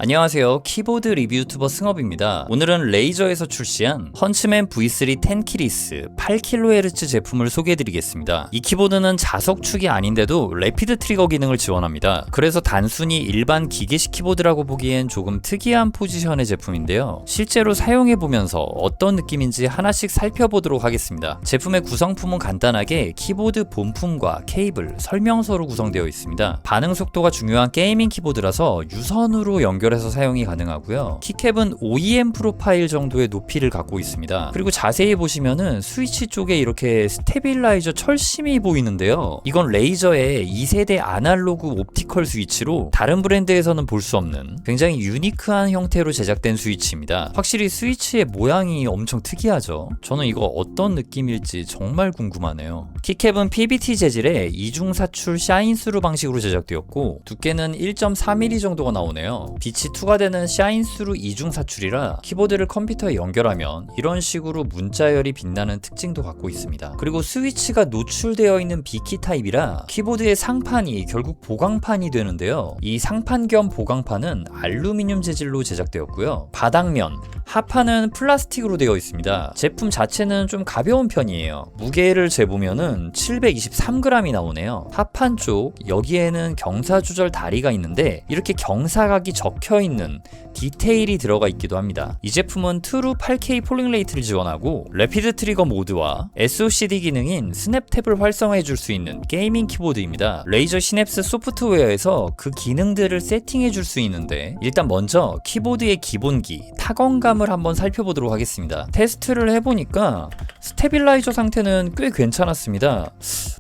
안녕하세요. 키보드 리뷰 유튜버 승업입니다. 오늘은 레이저에서 출시한 헌츠맨 V3 10키리스 8kHz 제품을 소개해드리겠습니다. 이 키보드는 자석축이 아닌데도 래피드 트리거 기능을 지원합니다. 그래서 단순히 일반 기계식 키보드라고 보기엔 조금 특이한 포지션의 제품인데요. 실제로 사용해보면서 어떤 느낌인지 하나씩 살펴보도록 하겠습니다. 제품의 구성품은 간단하게 키보드 본품과 케이블, 설명서로 구성되어 있습니다. 반응 속도가 중요한 게이밍 키보드라서 유선으로 연결해서 사용이 가능하고요. 키캡은 OEM 프로파일 정도의 높이를 갖고 있습니다. 그리고 자세히 보시면은 스위치 쪽에 이렇게 스테빌라이저 철심이 보이는데요. 이건 레이저의 2세대 아날로그 옵티컬 스위치로 다른 브랜드에서는 볼 수 없는 굉장히 유니크한 형태로 제작된 스위치입니다. 확실히 스위치의 모양이 엄청 특이하죠. 저는 이거 어떤 느낌일지 정말 궁금하네요. 키캡은 PBT 재질의 이중사출 샤인스루 방식으로 제작되었고 두께는 1.4mm 정도가 나오네요. 빛이 투과되는 샤인스루 이중사출이라 키보드를 컴퓨터에 연결하면 이런 식으로 문자열이 빛나는 특징도 갖고 있습니다. 그리고 스위치가 노출되어 있는 B키 타입이라 키보드의 상판이 결국 보강판이 되는데요. 이 상판 겸 보강판은 알루미늄 재질로 제작되었고요. 바닥면, 하판은 플라스틱으로 되어 있습니다. 제품 자체는 좀 가벼운 편이에요. 무게를 재보면은 723g이 나오네요. 하판 쪽 여기에는 경사 조절 다리가 있는데 이렇게 경사각이 적혀있는 디테일이 들어가 있기도 합니다. 이 제품은 트루 8K 폴링 레이트를 지원하고 래피드 트리거 모드와 SOCD 기능인 스냅탭을 활성화해줄 수 있는 게이밍 키보드입니다. 레이저 시냅스 소프트웨어에서 그 기능들을 세팅해줄 수 있는데 일단 먼저 키보드의 기본기, 타건감을 한번 살펴보도록 하겠습니다. 테스트를 해보니까 스테빌라이저 상태는 꽤 괜찮았습니다.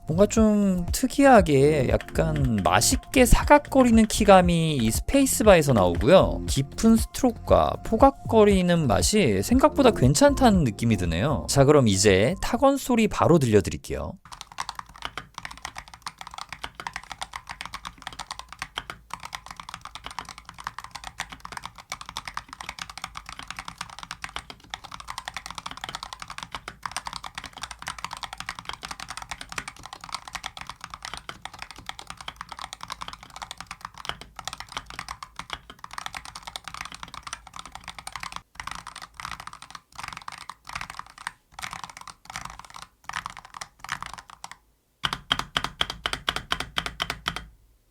뭔가 좀 특이하게 약간 맛있게 사각거리는 키감이 이 스페이스바에서 나오고요. 깊은 스트로크와 포각거리는 맛이 생각보다 괜찮다는 느낌이 드네요. 자, 그럼 이제 타건 소리 바로 들려드릴게요.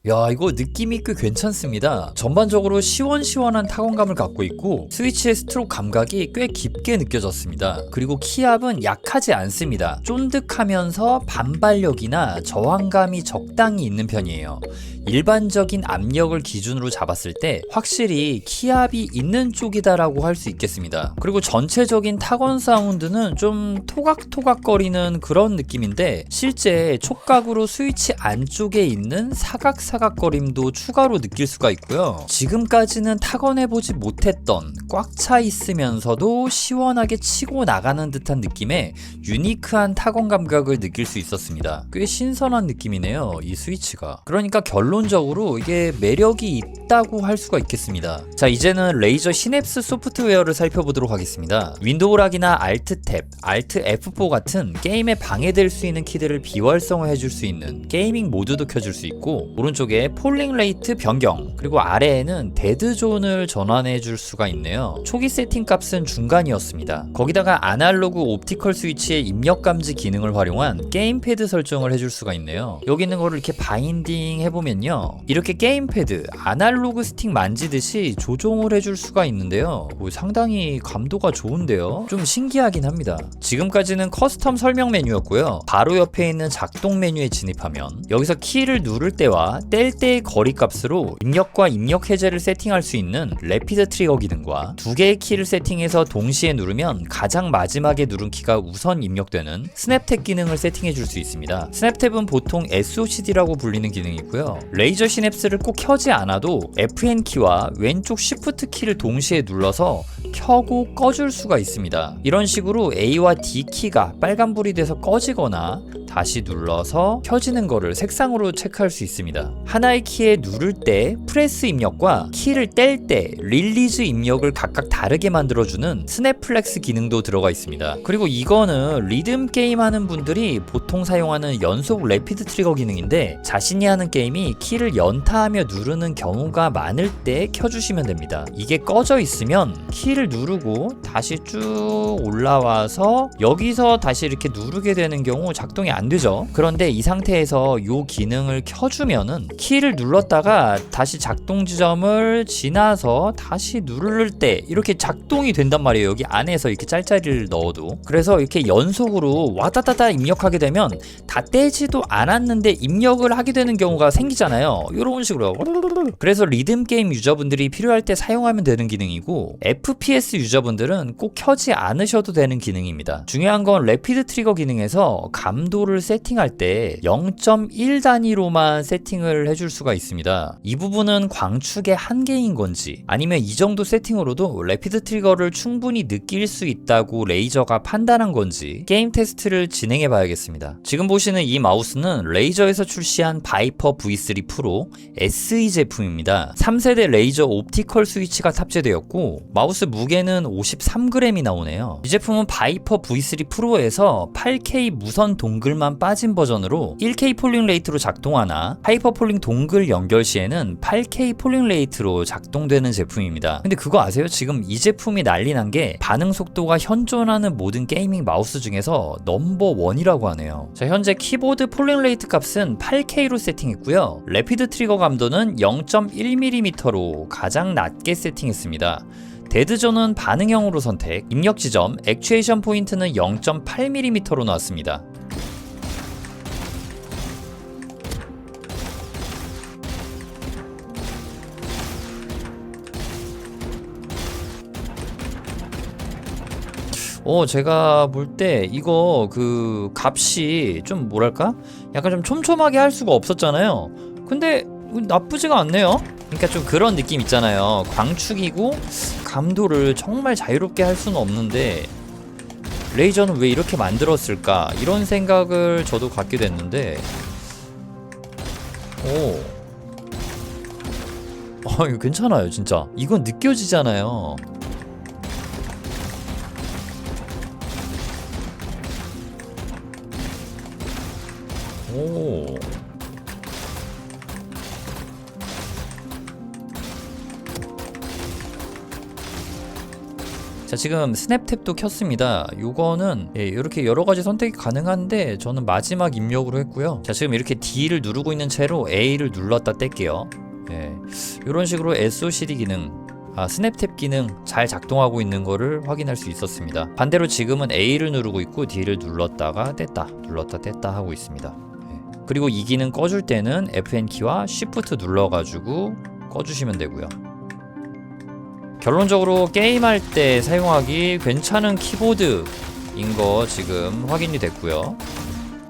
야, 이거 느낌이 꽤 괜찮습니다. 전반적으로 시원시원한 타건감을 갖고 있고 스위치의 스트로크 감각이 꽤 깊게 느껴졌습니다. 그리고 키압은 약하지 않습니다. 쫀득하면서 반발력이나 저항감이 적당히 있는 편이에요. 일반적인 압력을 기준으로 잡았을 때 확실히 키압이 있는 쪽이다라고 할 수 있겠습니다. 그리고 전체적인 타건 사운드는 좀 토각토각거리는 그런 느낌인데 실제 촉각으로 스위치 안쪽에 있는 사각사각거림도 추가로 느낄 수가 있고요. 지금까지는 타건해보지 못했던 꽉 차 있으면서도 시원하게 치고 나가는 듯한 느낌의 유니크한 타건 감각을 느낄 수 있었습니다. 꽤 신선한 느낌이네요, 이 스위치가. 그러니까 결론적으로 이게 매력이 있다고 할 수가 있겠습니다. 자, 이제는 레이저 시냅스 소프트웨어를 살펴보도록 하겠습니다. 윈도우락이나 Alt-탭, Alt-F4 같은 게임에 방해될 수 있는 키들을 비활성화해줄 수 있는 게이밍 모드도 켜줄 수 있고 오른쪽에 폴링 레이트 변경, 그리고 아래에는 데드 존을 전환해줄 수가 있네요. 초기 세팅 값은 중간이었습니다. 거기다가 아날로그 옵티컬 스위치의 입력 감지 기능을 활용한 게임패드 설정을 해줄 수가 있네요. 여기 있는 거를 이렇게 바인딩 해보면요, 이렇게 게임패드, 아날로그 스틱 만지듯이 조종을 해줄 수가 있는데요. 상당히 감도가 좋은데요. 좀 신기하긴 합니다. 지금까지는 커스텀 설명 메뉴였고요. 바로 옆에 있는 작동 메뉴에 진입하면 여기서 키를 누를 때와 뗄 때의 거리 값으로 입력과 입력 해제를 세팅할 수 있는 래피드 트리거 기능과 두 개의 키를 세팅해서 동시에 누르면 가장 마지막에 누른 키가 우선 입력되는 스냅탭 기능을 세팅해 줄 수 있습니다. 스냅탭은 보통 SOCD라고 불리는 기능이고요. 레이저 시냅스를 꼭 켜지 않아도 FN 키와 왼쪽 Shift 키를 동시에 눌러서 켜고 꺼줄 수가 있습니다. 이런 식으로 A와 D 키가 빨간불이 돼서 꺼지거나 다시 눌러서 켜지는 거를 색상으로 체크할 수 있습니다. 하나의 키에 누를 때 프레스 입력과 키를 뗄 때 릴리즈 입력을 각각 다르게 만들어주는 스냅플렉스 기능도 들어가 있습니다. 그리고 이거는 리듬 게임 하는 분들이 보통 사용하는 연속 래피드 트리거 기능인데 자신이 하는 게임이 키를 연타하며 누르는 경우가 많을 때 켜주시면 됩니다. 이게 꺼져 있으면 키를 누르고 다시 쭉 올라와서 여기서 다시 이렇게 누르게 되는 경우 작동이 안 되죠. 그런데 이 상태에서 이 기능을 켜주면은 키를 눌렀다가 다시 작동 지점을 지나서 다시 누를 때 이렇게 작동이 된단 말이에요. 여기 안에서 이렇게 짤짤이를 넣어도. 그래서 이렇게 연속으로 와다다다 입력하게 되면 다 떼지도 않았는데 입력을 하게 되는 경우가 생기잖아요. 이런 식으로. 그래서 리듬 게임 유저분들이 필요할 때 사용하면 되는 기능이고 FPS 유저분들은 꼭 켜지 않으셔도 되는 기능입니다. 중요한 건 래피드 트리거 기능에서 감도를 세팅할 때 0.1 단위로만 세팅을 해줄 수가 있습니다. 이 부분은 광축의 한계인 건지 아니면 이 정도 세팅으로도 래피드 트리거를 충분히 느낄 수 있다고 레이저가 판단한 건지 게임 테스트를 진행해 봐야겠습니다. 지금 보시는 이 마우스는 레이저에서 출시한 바이퍼 V3 프로 SE 제품입니다. 3세대 레이저 옵티컬 스위치가 탑재되었고 마우스 무게는 53g이 나오네요. 이 제품은 바이퍼 V3 프로에서 8K 무선 동글만 빠진 버전으로 1K 폴링 레이트로 작동하나 하이퍼 폴링 동글 연결 시에는 8K 폴링 레이트로 작동되는 제품입니다. 근데 그거 아세요? 지금 이 제품이 난리 난 게 반응 속도가 현존하는 모든 게이밍 마우스 중에서 넘버1이라고 하네요. 자, 현재 키보드 폴링 레이트 값은 8K로 세팅했고요. 래피드 트리거 감도는 0.1mm로 가장 낮게 세팅했습니다. 데드존은 반응형으로 선택, 입력 지점, 액추에이션 포인트는 0.8mm로 나왔습니다. 제가 볼 때 이거 그 값이 좀 뭐랄까? 약간 좀 촘촘하게 할 수가 없었잖아요. 근데 나쁘지가 않네요. 그러니까 좀 그런 느낌 있잖아요. 광축이고 감도를 정말 자유롭게 할 수는 없는데 레이저는 왜 이렇게 만들었을까? 이런 생각을 저도 갖게 됐는데 이거 괜찮아요 진짜. 이건 느껴지잖아요. 자, 지금 스냅탭도 켰습니다. 요거는 이렇게 여러가지 선택이 가능한데 저는 마지막 입력으로 했고요. 자, 지금 이렇게 D를 누르고 있는 채로 A를 눌렀다 뗄게요. 이런 식으로 SOCD 기능, 스냅탭 기능 잘 작동하고 있는 거를 확인할 수 있었습니다. 반대로 지금은 A를 누르고 있고 D를 눌렀다가 뗐다, 눌렀다 뗐다 하고 있습니다. 그리고 이 기능 꺼줄 때는 FN키와 Shift 눌러가지고 꺼주시면 되고요. 결론적으로 게임할 때 사용하기 괜찮은 키보드인 거 지금 확인이 됐고요.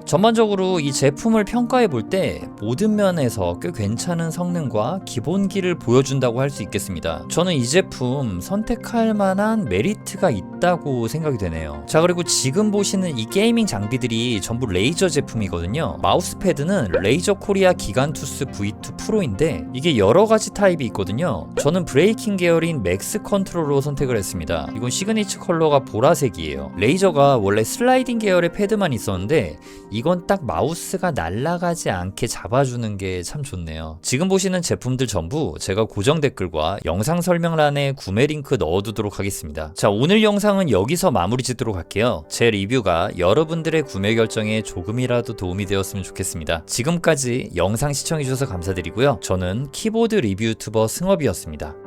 전반적으로 이 제품을 평가해 볼 때 모든 면에서 꽤 괜찮은 성능과 기본기를 보여준다고 할 수 있겠습니다. 저는 이 제품 선택할 만한 메리트가 있다고 생각이 되네요. 자, 그리고 지금 보시는 이 게이밍 장비들이 전부 레이저 제품이거든요. 마우스패드는 레이저 코리아 기간투스 V2 프로인데 이게 여러가지 타입이 있거든요. 저는 브레이킹 계열인 맥스 컨트롤로 선택을 했습니다. 이건 시그니처 컬러가 보라색이에요. 레이저가 원래 슬라이딩 계열의 패드만 있었는데 이건 딱 마우스가 날아가지 않게 잡아주는 게 참 좋네요. 지금 보시는 제품들 전부 제가 고정 댓글과 영상 설명란에 구매 링크 넣어두도록 하겠습니다. 자, 오늘 영상은 여기서 마무리 짓도록 할게요. 제 리뷰가 여러분들의 구매 결정에 조금이라도 도움이 되었으면 좋겠습니다. 지금까지 영상 시청해주셔서 감사드리고요. 저는 키보드 리뷰 유튜버 승업이었습니다.